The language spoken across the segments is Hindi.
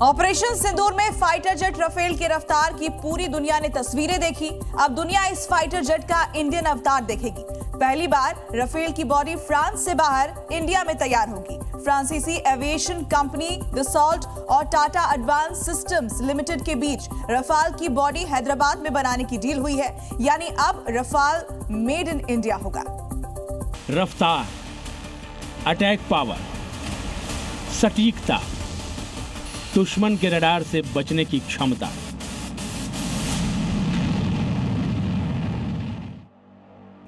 ऑपरेशन सिंदूर में फाइटर जेट राफेल की रफ्तार की पूरी दुनिया ने तस्वीरें देखी। अब दुनिया इस फाइटर जेट का इंडियन अवतार देखेगी। पहली बार राफेल की बॉडी फ्रांस से बाहर इंडिया में तैयार होगी। फ्रांसीसी एविएशन कंपनी दसॉल्ट और टाटा एडवांस सिस्टम्स लिमिटेड के बीच रफाल की बॉडी हैदराबाद में बनाने की डील हुई है, यानी अब रफाल मेड इन इंडिया होगा। रफ्तार, अटैक पावर, सटीकता, दुश्मन के रडार से बचने की क्षमता।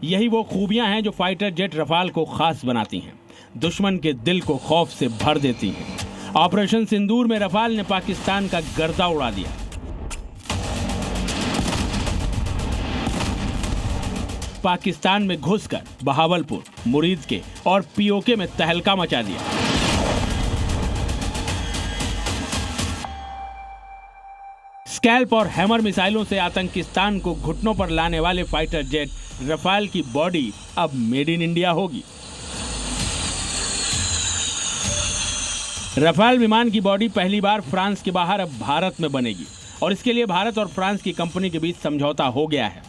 यही वो खूबियां हैं जो फाइटर जेट रफाल को खास बनाती हैं, दुश्मन के दिल को खौफ से भर देती हैं। ऑपरेशन सिंदूर में रफाल ने पाकिस्तान का गर्दा उड़ा दिया। पाकिस्तान में घुसकर बहावलपुर, मुरीद और पीओके में तहलका मचा दिया। स्कैल्प और हैमर मिसाइलों से आतंकिस्तान को घुटनों पर लाने वाले फाइटर जेट रफाल की बॉडी अब मेड इन इंडिया होगी। रफाल विमान की बॉडी पहली बार फ्रांस के बाहर अब भारत में बनेगी और इसके लिए भारत और फ्रांस की कंपनी के बीच समझौता हो गया है।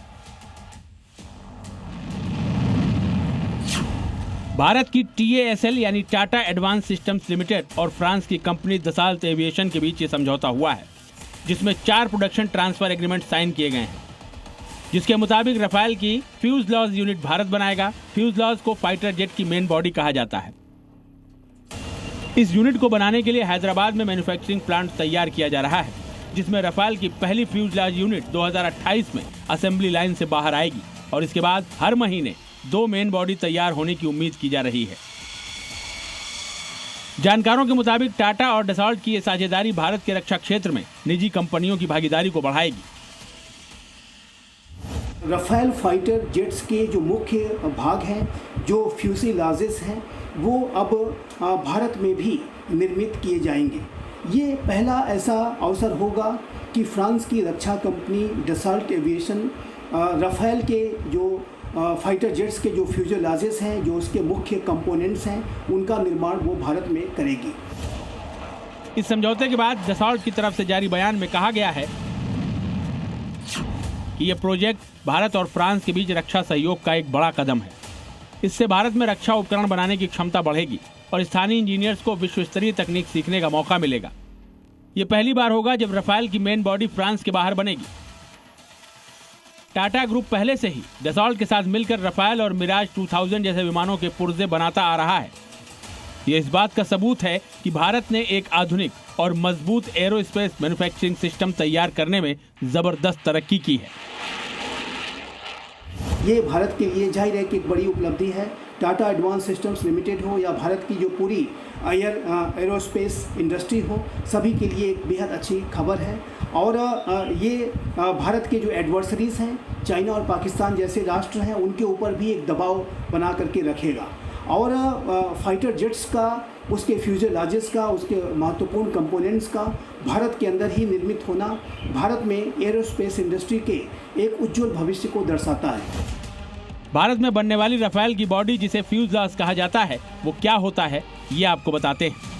भारत की TASL यानी टाटा एडवांस सिस्टम्स लिमिटेड और फ्रांस की कंपनी दसॉल्ट एविएशन के बीच ये समझौता हुआ है, जिसमें 4 प्रोडक्शन ट्रांसफर एग्रीमेंट साइन किए गए हैं, जिसके मुताबिक रफाल की फ्यूजलॉज यूनिट भारत बनाएगा। फ्यूजलॉज को फाइटर जेट की मेन बॉडी कहा जाता है। इस यूनिट को बनाने के लिए हैदराबाद में मैन्युफैक्चरिंग प्लांट तैयार किया जा रहा है, जिसमें रफाल की पहली फ्यूजलॉज यूनिट 2028 में असेंबली लाइन से बाहर आएगी और इसके बाद हर महीने 2 मेन बॉडी तैयार होने की उम्मीद की जा रही है। जानकारों के मुताबिक टाटा और दसॉल्ट की यह साझेदारी भारत के रक्षा क्षेत्र में निजी कंपनियों की भागीदारी को बढ़ाएगी। रफाल फाइटर जेट्स के जो मुख्य भाग हैं, जो फ्यूज़ेलाजेस हैं, वो अब भारत में भी निर्मित किए जाएंगे। ये पहला ऐसा अवसर होगा कि फ्रांस की रक्षा कंपनी दसॉल्ट एविएशन रफाल के जो फाइटर जेट्स के जो फ्यूज़ेलाजेस हैं, जो उसके मुख्य कंपोनेंट्स हैं, उनका निर्माण वो भारत में करेगी। इस समझौते के बाद दसॉल्ट की तरफ से जारी बयान में कहा गया है कि यह प्रोजेक्ट भारत और फ्रांस के बीच रक्षा सहयोग का एक बड़ा कदम है। इससे भारत में रक्षा उपकरण बनाने की क्षमता बढ़ेगी और स्थानीय इंजीनियर्स को विश्व स्तरीय तकनीक सीखने का मौका मिलेगा। यह पहली बार होगा जब रफाल की मेन बॉडी फ्रांस के बाहर बनेगी। टाटा ग्रुप पहले से ही दसॉल्ट के साथ मिलकर रफाल और मिराज 2000 जैसे विमानों के पुर्जे बनाता आ रहा है। यह इस बात का सबूत है कि भारत ने एक आधुनिक और मजबूत एरोस्पेस मैन्युफैक्चरिंग सिस्टम तैयार करने में जबरदस्त तरक्की की है। ये भारत के लिए जाहिर है कि एक बड़ी उपलब्धि है। टाटा एडवांस सिस्टम्स लिमिटेड हो या भारत की जो पूरी एरोस्पेस इंडस्ट्री हो, सभी के लिए एक बेहद अच्छी खबर है। और ये भारत के जो एडवर्सरीज हैं, चाइना और पाकिस्तान जैसे राष्ट्र हैं, उनके ऊपर भी एक दबाव बना करके रखेगा। और फाइटर जेट्स का, उसके फ्यूज़ेलाजेस का, उसके महत्वपूर्ण कंपोनेंट्स का भारत के अंदर ही निर्मित होना भारत में एरोस्पेस इंडस्ट्री के एक उज्जवल भविष्य को दर्शाता है। भारत में बनने वाली रफाल की बॉडी, जिसे फ्यूजलॉज कहा जाता है, वो क्या होता है ये आपको बताते हैं।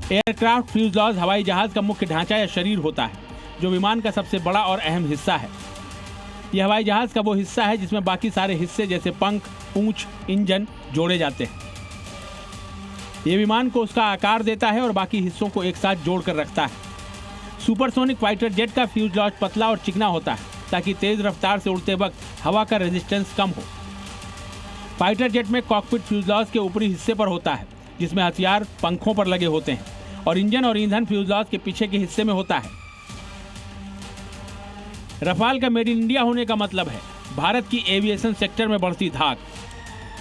एयरक्राफ्ट फ्यूजलॉज हवाई जहाज का मुख्य ढांचा या शरीर होता है, जो विमान का सबसे बड़ा और अहम हिस्सा है। यह हवाई जहाज का वो हिस्सा है जिसमें बाकी सारे हिस्से जैसे पंख, पूंछ, इंजन जोड़े जाते हैं। यह विमान को उसका आकार देता है और बाकी हिस्सों को एक साथ जोड़कर रखता है। सुपरसोनिक फाइटर जेट का फ्यूजलॉज पतला और चिकना होता है ताकि तेज रफ्तार से उड़ते वक्त हवा का रेजिस्टेंस कम हो। फाइटर जेट में कॉकपिट फ्यूजलॉज के ऊपरी हिस्से पर होता है, जिसमें हथियार पंखों पर लगे होते हैं, और इंजन और ईंधन फ्यूजलॉज के पीछे के हिस्से में होता है। रफाल का मेड इन इंडिया होने का मतलब है भारत की एविएशन सेक्टर में बढ़ती धाक।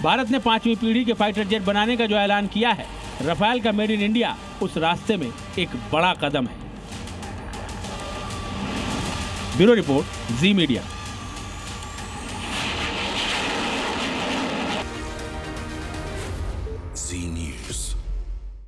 भारत ने 5वीं पीढ़ी के फाइटर जेट बनाने का जो ऐलान किया है, रफाल का मेड इन इंडिया उस रास्ते में एक बड़ा कदम है। ब्यूरो रिपोर्ट, जी मीडिया।